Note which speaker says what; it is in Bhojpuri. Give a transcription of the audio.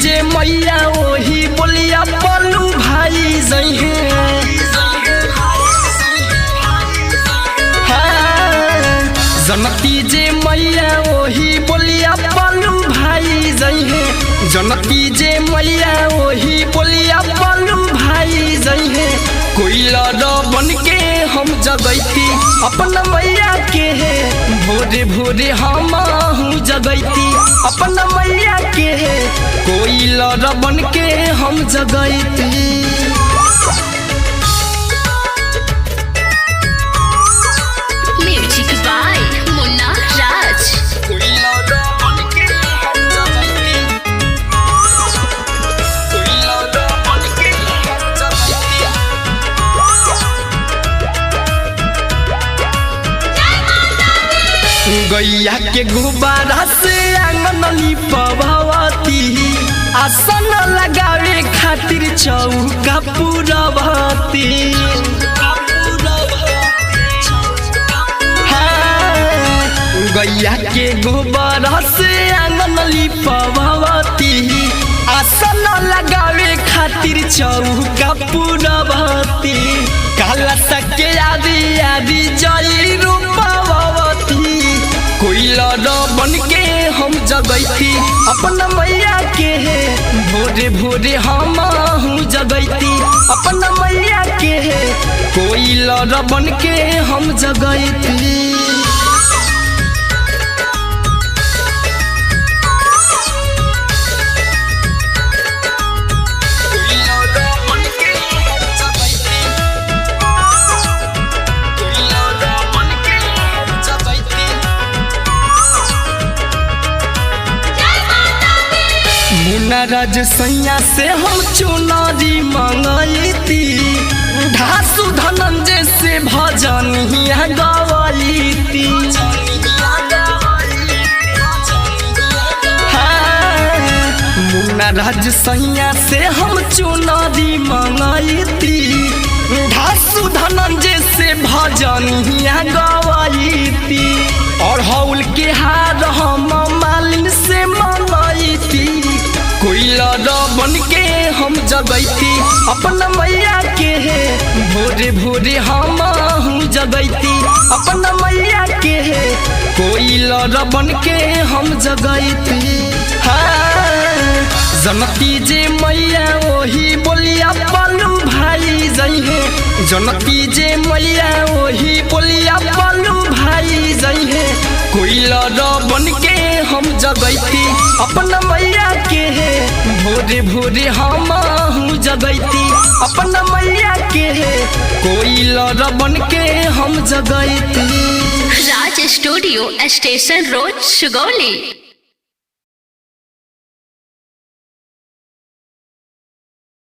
Speaker 1: जे मैया वही बोलिया पलू भाई जइहे। जनती जे मैया वही बोलिया पलू भाई जइहे। जनती जे मैया वही बोलिया पलू भाई जइहे। कोइलर बन के हम जगैती अपन मैया के भोरे भोरे हम जगैती अपन मैया के कोइलर बन के हम जगैती। गैया के गुब्बारा से आंगन लिपवाती आसन लगावे खातिर चौका पुरवाती। गैया के गुब्बारा से आंगन लिपवाती आसन लगावे खातिर चौका पुरवाती। काला सके आदि आदि जई रूपवाती कोइलर बन के हम जगैती अपन मैया के भोरे भोरे हम जगैती अपन मैया के कोइलर बन के हम जगैती। मुनाराज सैया से हम चुनारी मंगैती ढासु धनंजय से भजनिया गवैती। मुनाराज सैया से हम चुनारी मंगैती ढासु धनंजय से भजनिया गवैती। और हौल के हार हम मालिन से मंगैती कोइलर बन के हम जगैती अपन मैया के भोरे भोरे हम जगैती अपन मैया के कोइलर बन के हम जगैती। जनती जे मैया वही बोलिया पलू भाई जइहे। जनती जे मैया वही बोलिया पलू भाई जइहे। कोइलर बन के हम जगैती अपन मैया के भोरे भोरे हम जगैती अपन मैया के कोइलर बन के हम जगैती।
Speaker 2: राज स्टूडियो स्टेशन रोड सुगौली।